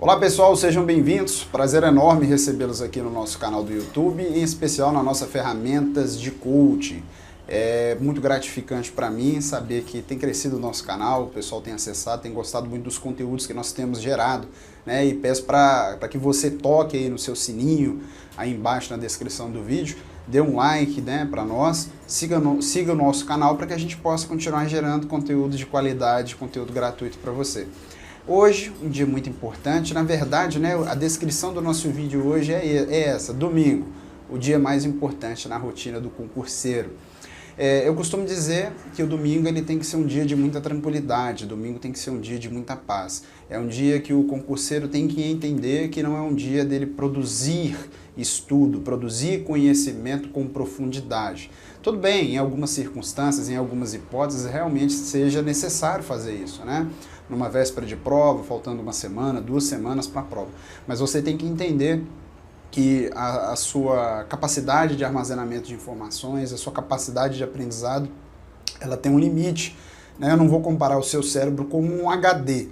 Olá pessoal, sejam bem-vindos. Prazer enorme recebê-los aqui no nosso canal do YouTube, em especial na nossa ferramentas de coaching. É muito gratificante para mim saber que tem crescido o nosso canal, o pessoal tem acessado, tem gostado muito dos conteúdos que nós temos gerado, né? E peço para que você toque aí no seu sininho, aí embaixo na descrição do vídeo, dê um like, né, para nós, siga o nosso canal para que a gente possa continuar gerando conteúdo de qualidade, conteúdo gratuito para você. Hoje, um dia muito importante, na verdade, né, a descrição do nosso vídeo hoje é essa, domingo, o dia mais importante na rotina do concurseiro. Eu costumo dizer que o domingo ele tem que ser um dia de muita tranquilidade, domingo tem que ser um dia de muita paz. É um dia que o concurseiro tem que entender que não é um dia dele produzir estudo, produzir conhecimento com profundidade. Tudo bem, em algumas circunstâncias, em algumas hipóteses, realmente seja necessário fazer isso, né? Numa véspera de prova, faltando uma semana, 2 semanas para a prova. Mas você tem que entender que a sua capacidade de armazenamento de informações, a sua capacidade de aprendizado, ela tem um limite, né? Eu não vou comparar o seu cérebro com um HD.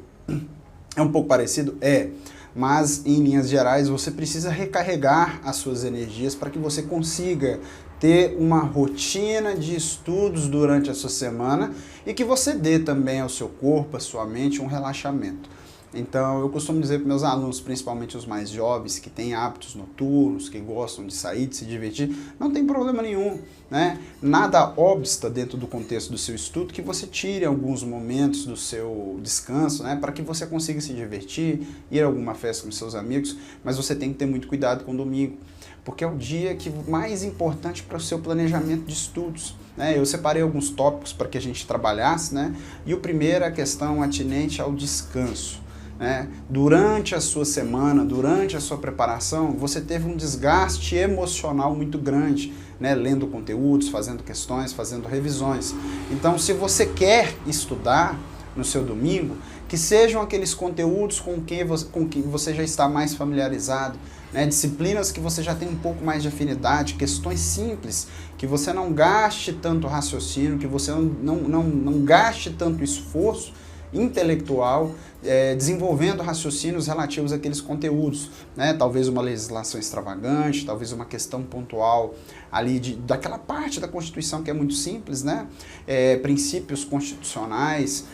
É um pouco parecido? É. Mas, em linhas gerais, você precisa recarregar as suas energias para que você consiga ter uma rotina de estudos durante a sua semana e que você dê também ao seu corpo, à sua mente, um relaxamento. Então, eu costumo dizer para meus alunos, principalmente os mais jovens, que têm hábitos noturnos, que gostam de sair, de se divertir, não tem problema nenhum, né? Nada obsta dentro do contexto do seu estudo que você tire alguns momentos do seu descanso, né? Para que você consiga se divertir, ir a alguma festa com seus amigos, mas você tem que ter muito cuidado com o domingo, porque é o dia mais importante para o seu planejamento de estudos, né? Eu separei alguns tópicos para que a gente trabalhasse, né? E o primeiro é a questão atinente ao descanso. Durante a sua semana, durante a sua preparação, você teve um desgaste emocional muito grande, né? Lendo conteúdos, fazendo questões, fazendo revisões. Então, se você quer estudar no seu domingo, que sejam aqueles conteúdos com que você já está mais familiarizado, né? Disciplinas que você já tem um pouco mais de afinidade, questões simples, que você não gaste tanto raciocínio, que você não gaste tanto esforço intelectual, desenvolvendo raciocínios relativos àqueles conteúdos, né? Talvez uma legislação extravagante, talvez uma questão pontual ali daquela parte da Constituição que é muito simples, né? Princípios constitucionais,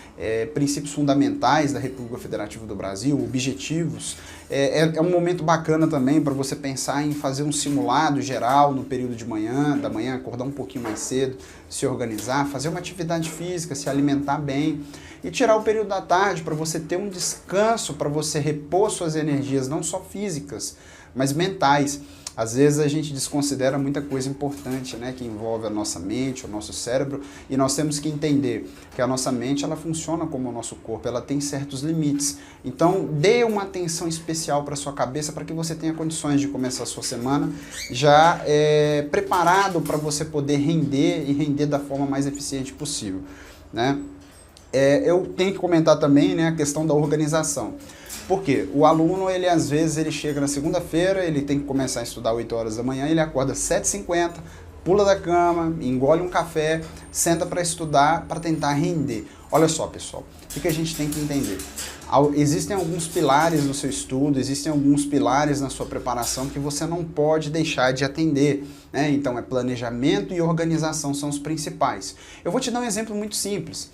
princípios fundamentais da República Federativa do Brasil, objetivos. É um momento bacana também para você pensar em fazer um simulado geral no período de manhã, acordar um pouquinho mais cedo, se organizar, fazer uma atividade física, se alimentar bem e tirar o período da tarde para você ter um descanso, para você repor suas energias, não só físicas, mas mentais. Às vezes a gente desconsidera muita coisa importante, né, que envolve a nossa mente, o nosso cérebro, e nós temos que entender que a nossa mente ela funciona como o nosso corpo, ela tem certos limites. Então dê uma atenção especial para a sua cabeça para que você tenha condições de começar a sua semana já preparado para você poder render e render da forma mais eficiente possível, né? Eu tenho que comentar também, né, a questão da organização. Porque o aluno, às vezes, ele chega na segunda-feira, ele tem que começar a estudar 8 horas da manhã, ele acorda às 7h50, pula da cama, engole um café, senta para estudar, para tentar render. Olha só, pessoal, o que a gente tem que entender? Existem alguns pilares no seu estudo, existem alguns pilares na sua preparação que você não pode deixar de atender, né? Então, planejamento e organização são os principais. Eu vou te dar um exemplo muito simples.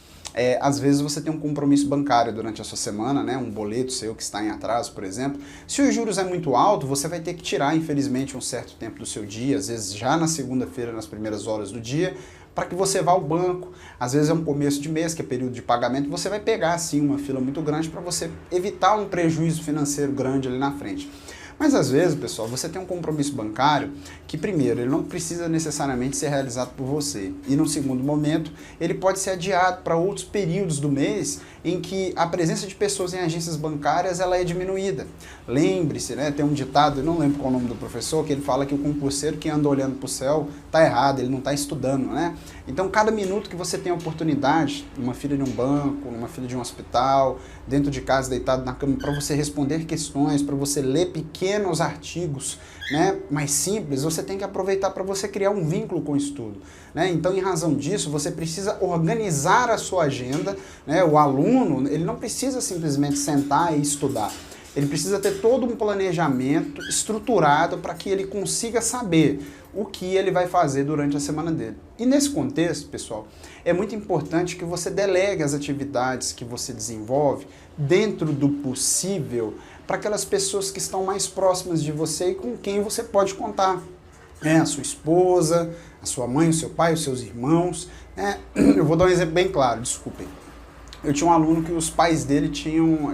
Às vezes você tem um compromisso bancário durante a sua semana, né? Um boleto seu que está em atraso, por exemplo. Se os juros é muito alto, você vai ter que tirar, infelizmente, um certo tempo do seu dia, às vezes já na segunda-feira, nas primeiras horas do dia, para que você vá ao banco. Às vezes é um começo de mês, que é período de pagamento, você vai pegar, assim, uma fila muito grande para você evitar um prejuízo financeiro grande ali na frente. Mas às vezes, pessoal, você tem um compromisso bancário que, primeiro, ele não precisa necessariamente ser realizado por você. E, no segundo momento, ele pode ser adiado para outros períodos do mês em que a presença de pessoas em agências bancárias ela é diminuída. Lembre-se, né, tem um ditado, eu não lembro qual é o nome do professor, que ele fala que o concurseiro que anda olhando para o céu está errado, ele não está estudando, né? Então, cada minuto que você tem a oportunidade, numa fila de um banco, numa fila de um hospital, dentro de casa, deitado na cama, para você responder questões, para você ler pequenos artigos, né, mais simples, você tem que aproveitar para você criar um vínculo com o estudo, né? Então, em razão disso, você precisa organizar a sua agenda, né? O aluno, ele não precisa simplesmente sentar e estudar. Ele precisa ter todo um planejamento estruturado para que ele consiga saber o que ele vai fazer durante a semana dele. E nesse contexto, pessoal, é muito importante que você delegue as atividades que você desenvolve dentro do possível para aquelas pessoas que estão mais próximas de você e com quem você pode contar. A sua esposa, a sua mãe, o seu pai, os seus irmãos. Eu vou dar um exemplo bem claro, desculpem. Eu tinha um aluno que os pais dele tinham,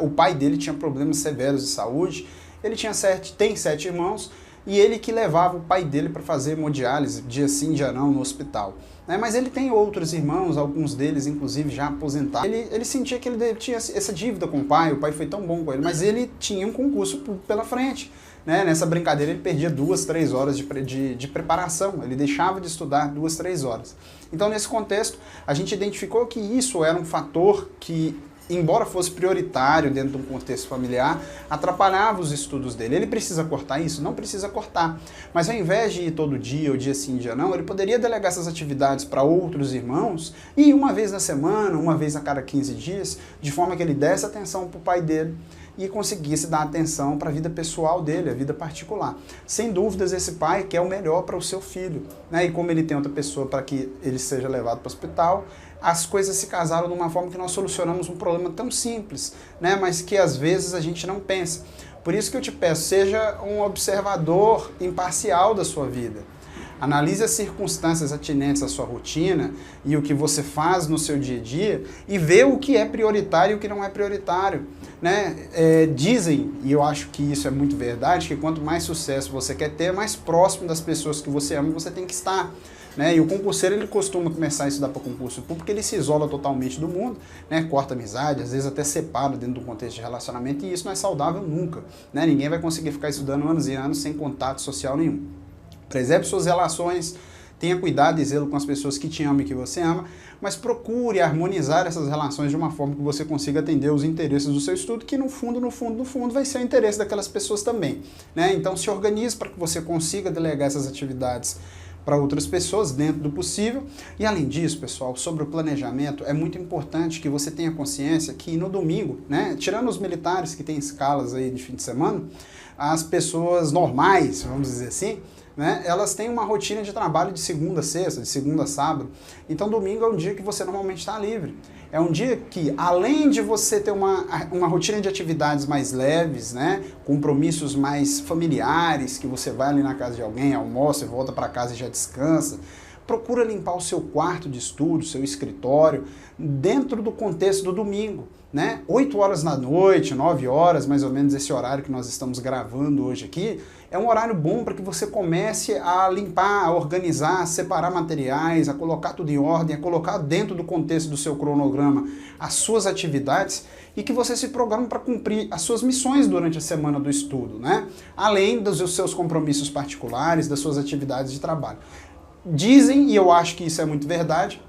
o pai dele tinha problemas severos de saúde, ele tem 7 irmãos, e ele que levava o pai dele para fazer hemodiálise, dia sim, dia não, no hospital. Mas ele tem outros irmãos, alguns deles inclusive já aposentados. Ele sentia que ele tinha essa dívida com o pai foi tão bom com ele, mas ele tinha um concurso pela frente. Nessa brincadeira ele perdia 2, 3 horas de preparação, ele deixava de estudar 2, 3 horas. Então nesse contexto a gente identificou que isso era um fator que, embora fosse prioritário dentro de um contexto familiar, atrapalhava os estudos dele. Ele precisa cortar isso? Não precisa cortar. Mas ao invés de ir todo dia, ou dia sim, dia não, ele poderia delegar essas atividades para outros irmãos e uma vez na semana, uma vez a cada 15 dias, de forma que ele desse atenção para o pai dele e conseguisse dar atenção para a vida pessoal dele, a vida particular. Sem dúvidas, esse pai quer o melhor para o seu filho, E como ele tem outra pessoa para que ele seja levado para o hospital, as coisas se casaram de uma forma que nós solucionamos um problema tão simples, mas que às vezes a gente não pensa. Por isso que eu te peço, seja um observador imparcial da sua vida. Analise as circunstâncias atinentes à sua rotina e o que você faz no seu dia a dia e vê o que é prioritário e o que não é prioritário. Dizem, e eu acho que isso é muito verdade, que quanto mais sucesso você quer ter, mais próximo das pessoas que você ama você tem que estar. E o concurseiro, ele costuma começar a estudar para concurso público porque ele se isola totalmente do mundo, corta amizade, às vezes até separa dentro do contexto de relacionamento, e isso não é saudável nunca. Ninguém vai conseguir ficar estudando anos e anos sem contato social nenhum. Preserve suas relações, tenha cuidado e zelo com as pessoas que te amam e que você ama, mas procure harmonizar essas relações de uma forma que você consiga atender os interesses do seu estudo, que no fundo vai ser o interesse daquelas pessoas também. Então se organize para que você consiga delegar essas atividades para outras pessoas dentro do possível. E além disso, pessoal, sobre o planejamento, é muito importante que você tenha consciência que no domingo, tirando os militares que têm escalas aí de fim de semana, as pessoas normais, vamos dizer assim, elas têm uma rotina de trabalho de segunda a sexta, de segunda a sábado. Então domingo é um dia que você normalmente está livre. É um dia que, além de você ter uma rotina de atividades mais leves, compromissos mais familiares, que você vai ali na casa de alguém, almoça e volta para casa e já descansa, procura limpar o seu quarto de estudo, seu escritório, dentro do contexto do domingo. 8 horas da noite, 9 horas, mais ou menos esse horário que nós estamos gravando hoje aqui, é um horário bom para que você comece a limpar, a organizar, a separar materiais, a colocar tudo em ordem, a colocar dentro do contexto do seu cronograma as suas atividades e que você se programe para cumprir as suas missões durante a semana do estudo, além dos seus compromissos particulares, das suas atividades de trabalho. Dizem, e eu acho que isso é muito verdade,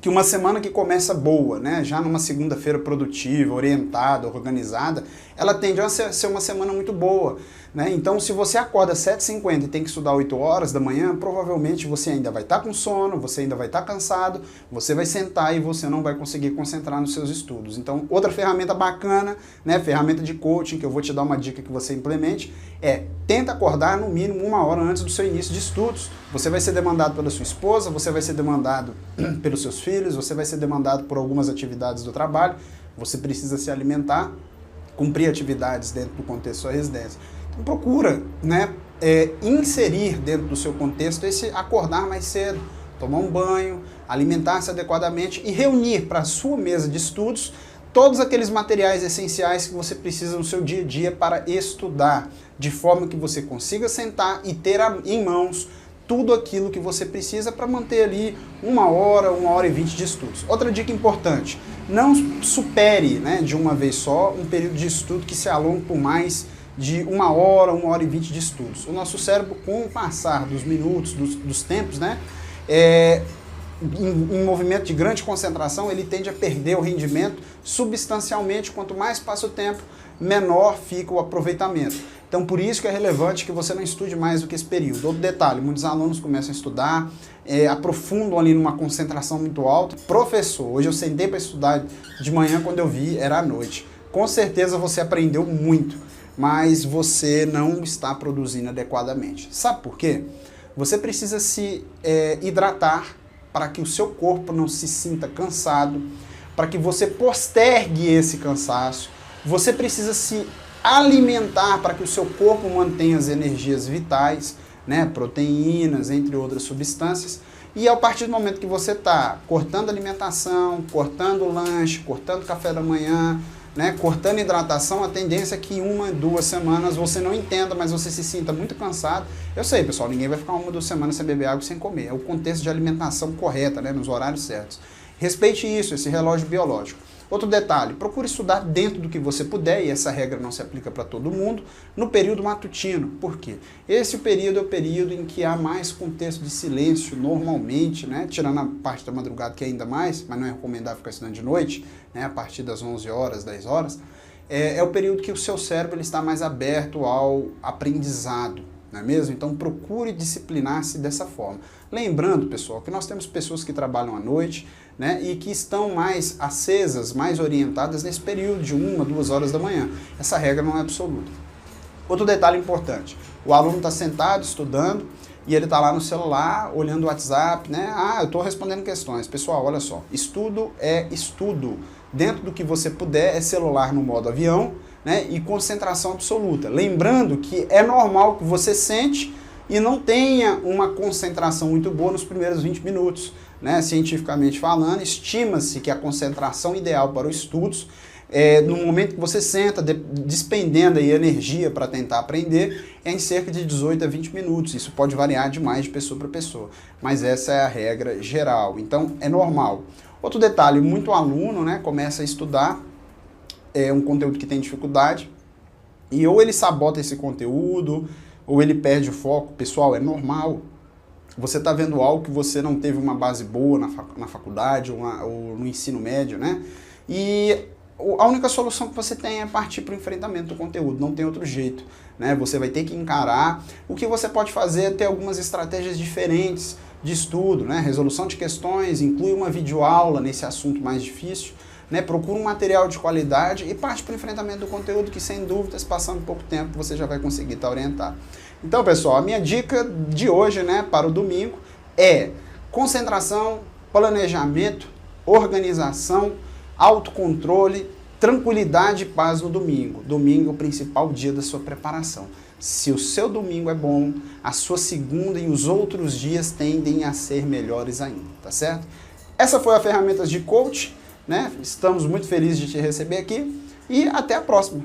que uma semana que começa boa, já numa segunda-feira produtiva, orientada, organizada, ela tende a ser uma semana muito boa. Então, se você acorda às 7h50 e tem que estudar 8 horas da manhã, provavelmente você ainda vai estar com sono, você ainda vai estar cansado, você vai sentar e você não vai conseguir concentrar nos seus estudos. Então, outra ferramenta bacana, ferramenta de coaching, que eu vou te dar uma dica que você implemente, tenta acordar no mínimo 1 hora antes do seu início de estudos. Você vai ser demandado pela sua esposa, você vai ser demandado pelos seus filhos, você vai ser demandado por algumas atividades do trabalho, você precisa se alimentar, cumprir atividades dentro do contexto da sua residência. Então procura inserir dentro do seu contexto esse acordar mais cedo, tomar um banho, alimentar-se adequadamente e reunir para a sua mesa de estudos todos aqueles materiais essenciais que você precisa no seu dia a dia para estudar, de forma que você consiga sentar e ter em mãos tudo aquilo que você precisa para manter ali 1 hora, 1h20 de estudos. Outra dica importante, não supere de uma vez só um período de estudo que se alongue por mais de 1 hora, 1h20 de estudos. O nosso cérebro, com o passar dos minutos, dos tempos, em movimento de grande concentração, ele tende a perder o rendimento substancialmente. Quanto mais passa o tempo, menor fica o aproveitamento. Então, por isso que é relevante que você não estude mais do que esse período. Outro detalhe, muitos alunos começam a estudar, aprofundam ali numa concentração muito alta. Professor, hoje eu sentei para estudar de manhã, quando eu vi, era à noite. com certeza você aprendeu muito, mas você não está produzindo adequadamente. Sabe por quê? Você precisa se hidratar para que o seu corpo não se sinta cansado, para que você postergue esse cansaço. Você precisa se alimentar para que o seu corpo mantenha as energias vitais, né, proteínas, entre outras substâncias. E a partir do momento que você está cortando alimentação, cortando lanche, cortando café da manhã, né, cortando hidratação, a tendência é que em 1, 2 semanas você não entenda, mas você se sinta muito cansado. Eu sei, pessoal, ninguém vai ficar 1, 2 semanas sem beber água e sem comer. É o contexto de alimentação correta, né, nos horários certos. Respeite isso, esse relógio biológico. Outro detalhe, procure estudar dentro do que você puder, e essa regra não se aplica para todo mundo, no período matutino. Por quê? Esse período é o período em que há mais contexto de silêncio, normalmente, né? Tirando a parte da madrugada, que é ainda mais, mas não é recomendável ficar estudando de noite, né? A partir das 11 horas, 10 horas, é o período que o seu cérebro ele está mais aberto ao aprendizado, não é mesmo? Então procure disciplinar-se dessa forma. Lembrando, pessoal, que nós temos pessoas que trabalham à noite, né, e que estão mais acesas, mais orientadas nesse período de 1, 2 horas da manhã. Essa regra não é absoluta. Outro detalhe importante, o aluno está sentado estudando e ele está lá no celular, olhando o WhatsApp, né? Ah, eu estou respondendo questões. Pessoal, olha só, estudo é estudo. Dentro do que você puder, é celular no modo avião, né, e concentração absoluta. Lembrando que é normal que você sente e não tenha uma concentração muito boa nos primeiros 20 minutos. Né? Cientificamente falando, estima-se que a concentração ideal para os estudos no momento que você senta, despendendo aí energia para tentar aprender, é em cerca de 18 a 20 minutos. Isso pode variar demais de pessoa para pessoa, mas essa é a regra geral. Então, é normal. Outro detalhe, muito aluno, né, começa a estudar um conteúdo que tem dificuldade e ou ele sabota esse conteúdo ou ele perde o foco. Pessoal, é normal. Você está vendo algo que você não teve uma base boa na faculdade ou no ensino médio, né? E a única solução que você tem é partir para o enfrentamento do conteúdo, não tem outro jeito, né? Você vai ter que encarar. O que você pode fazer é ter algumas estratégias diferentes de estudo, né? Resolução de questões, inclui uma videoaula nesse assunto mais difícil, né? Procura um material de qualidade e parte para o enfrentamento do conteúdo que, sem dúvidas, passando pouco tempo, você já vai conseguir estar orientado. Então, pessoal, a minha dica de hoje, né, para o domingo é concentração, planejamento, organização, autocontrole, tranquilidade e paz no domingo. Domingo é o principal dia da sua preparação. Se o seu domingo é bom, a sua segunda e os outros dias tendem a ser melhores ainda, tá certo? Essa foi a Ferramentas de Coach, né? Estamos muito felizes de te receber aqui e até a próxima.